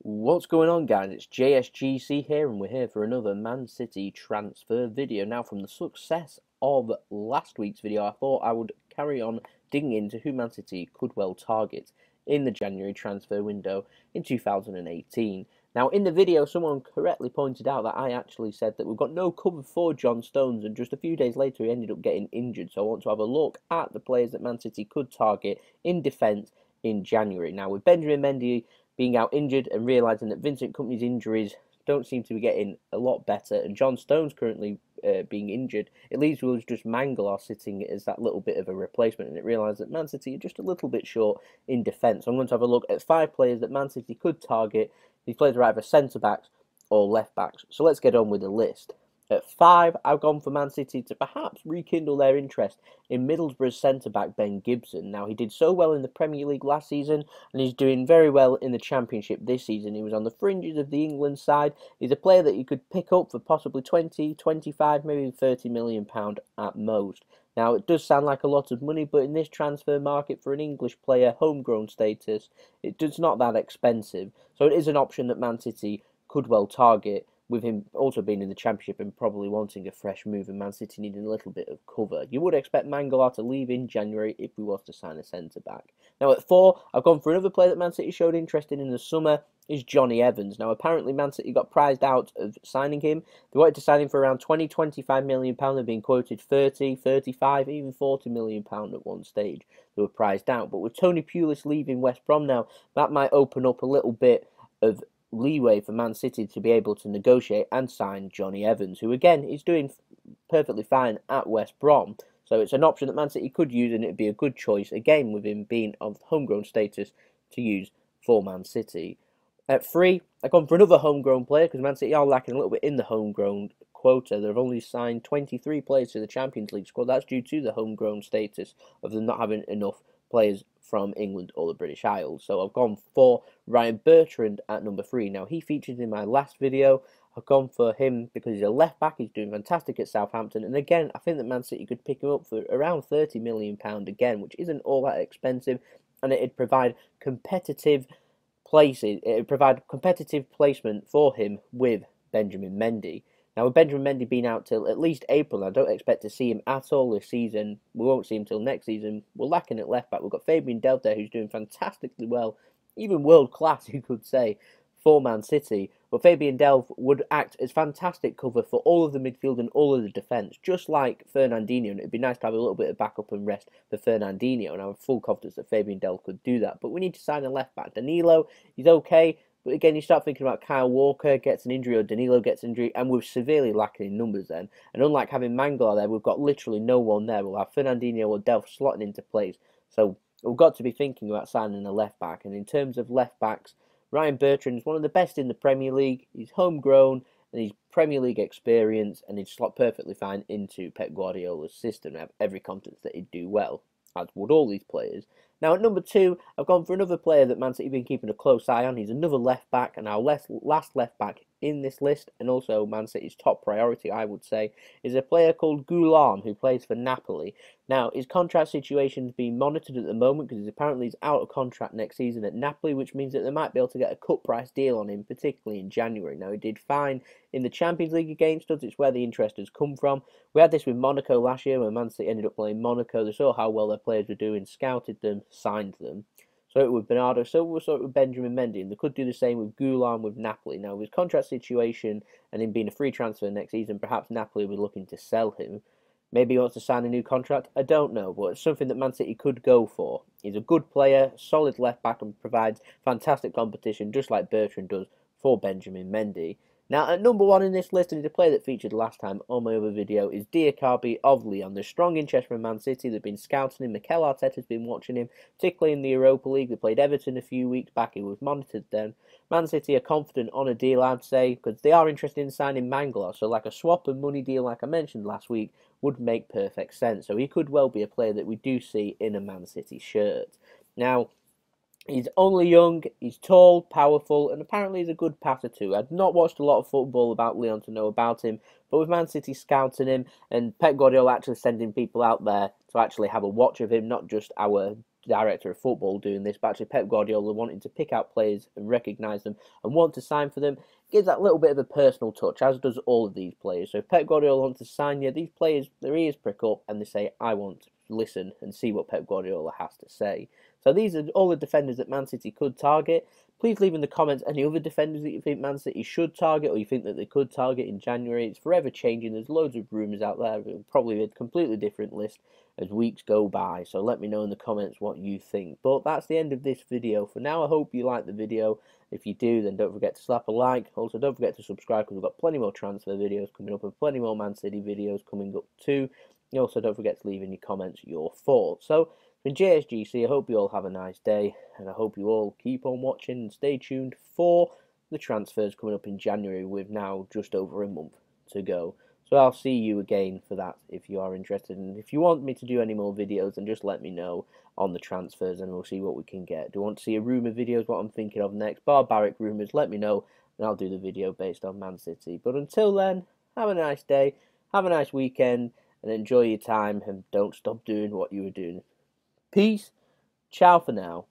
What's going on, guys? It's JSGC here, and we're here for another Man City transfer video. Now, from the success of last week's video, I thought I would carry on digging into who Man City could well target in the January transfer window in 2018. Now, in the video, someone correctly pointed out that I actually said that we've got no cover for John Stones, and just a few days later he ended up getting injured. So I want to have a look at the players that Man City could target in defence in January. Now, with Benjamin Mendy being out injured and realising that Vincent Kompany's injuries don't seem to be getting a lot better, and John Stones currently being injured, it leaves us just Mangala sitting as that little bit of a replacement, and it realised that Man City are just a little bit short in defence. So I'm going to have a look at 5 players that Man City could target. These players are either centre-backs or left-backs. So let's get on with the list. At 5, I've gone for Man City to perhaps rekindle their interest in Middlesbrough's centre-back Ben Gibson. Now, he did so well in the Premier League last season, and he's doing very well in the Championship this season. He was on the fringes of the England side. He's a player that you could pick up for possibly 20, 25, maybe £30 million at most. Now, it does sound like a lot of money, but in this transfer market for an English player, homegrown status, it's not that expensive. So it is an option that Man City could well target, with him also being in the Championship and probably wanting a fresh move and Man City needing a little bit of cover. You would expect Mangala to leave in January if we was to sign a centre-back. Now at 4, I've gone for another player that Man City showed interest in the summer, is Jonny Evans. Now apparently Man City got prized out of signing him. They wanted to sign him for around £20–25 million. They've been quoted 30, 35, even £40 million at one stage. They were prized out. But with Tony Pulis leaving West Brom now, that might open up a little bit of leeway for Man City to be able to negotiate and sign Jonny Evans, who again is doing perfectly fine at West Brom. So it's an option that Man City could use, and it'd be a good choice, again with him being of homegrown status, to use for Man City. At 3, I've gone for another homegrown player because Man City are lacking a little bit in the homegrown quota. They've only signed 23 players to the Champions League squad. That's due to the homegrown status of them not having enough players from England or the British Isles. So I've gone for Ryan Bertrand at number 3. Now, he featured in my last video. I've gone for him because he's a left back. He's doing fantastic at Southampton. And again, I think that Man City could pick him up for around £30 million again, which isn't all that expensive. And it'd provide competitive places. It'd provide competitive placement for him with Benjamin Mendy. Now, with Benjamin Mendy being out till at least April, I don't expect to see him at all this season. We won't see him till next season. We're lacking at left back. We've got Fabian Delph there, who's doing fantastically well, even world class, you could say, for Man City. But Fabian Delph would act as fantastic cover for all of the midfield and all of the defence, just like Fernandinho. And it'd be nice to have a little bit of backup and rest for Fernandinho. And I have full confidence that Fabian Delph could do that. But we need to sign a left back. Danilo, he's okay. But again, you start thinking about Kyle Walker gets an injury or Danilo gets an injury, and we're severely lacking in numbers then. And unlike having Mangala there, we've got literally no one there. We'll have Fernandinho or Delph slotting into place. So we've got to be thinking about signing a left back. And in terms of left backs, Ryan Bertrand is one of the best in the Premier League. He's homegrown and he's Premier League experience, and he'd slot perfectly fine into Pep Guardiola's system. I have every confidence that he'd do well, as would all these players. Now, at number 2, I've gone for another player that Man City have been keeping a close eye on. He's another left-back, and our last left-back in this list, and also Man City's top priority, I would say, is a player called Goulam, who plays for Napoli. Now, his contract situation is being monitored at the moment because apparently he's out of contract next season at Napoli, which means that they might be able to get a cut-price deal on him, particularly in January. Now, he did fine in the Champions League against us. It's where the interest has come from. We had this with Monaco last year, when Man City ended up playing Monaco. They saw how well their players were doing, scouted them, signed them. So it with Bernardo, so we saw it with Benjamin Mendy, and they could do the same with Goulam with Napoli. Now, with his contract situation and him being a free transfer next season, perhaps Napoli will be looking to sell him. Maybe he wants to sign a new contract, I don't know, but it's something that Man City could go for. He's a good player, solid left back, and provides fantastic competition, just like Bertrand does for Benjamin Mendy. Now, at number 1 in this list, and he's a player that featured last time on my other video, is Diakabi of Lyon. There's strong interest from Man City. They've been scouting him. Mikel Arteta's been watching him, particularly in the Europa League. They played Everton a few weeks back. He was monitored then. Man City are confident on a deal, I'd say, because they are interested in signing Mangala. So like a swap and money deal, like I mentioned last week, would make perfect sense. So he could well be a player that we do see in a Man City shirt. Now, he's only young, he's tall, powerful, and apparently he's a good passer too. I've not watched a lot of football about Lyon to know about him, but with Man City scouting him and Pep Guardiola actually sending people out there to actually have a watch of him, not just our director of football doing this, but actually Pep Guardiola wanting to pick out players and recognise them and want to sign for them. Gives that little bit of a personal touch, as does all of these players. So if Pep Guardiola wants to sign you, these players, their ears prick up and they say, I want to listen and see what Pep Guardiola has to say. So these are all the defenders that Man City could target. Please leave in the comments any other defenders that you think Man City should target or you think that they could target in January. It's forever changing. There's loads of rumours out there. It'll probably be a completely different list as weeks go by. So let me know in the comments what you think. But that's the end of this video. For now, I hope you liked the video. If you do, then don't forget to slap a like. Also, don't forget to subscribe because we've got plenty more transfer videos coming up and plenty more Man City videos coming up too. And also, don't forget to leave in your comments your thoughts. So, from JSGC, I hope you all have a nice day, and I hope you all keep on watching and stay tuned for the transfers coming up in January with now just over a month to go. So I'll see you again for that if you are interested, and if you want me to do any more videos, then just let me know on the transfers and we'll see what we can get. Do you want to see a rumour video is what I'm thinking of next? Barbaric rumours, let me know, and I'll do the video based on Man City. But until then, have a nice day, have a nice weekend, and enjoy your time, and don't stop doing what you were doing. Peace. Ciao for now.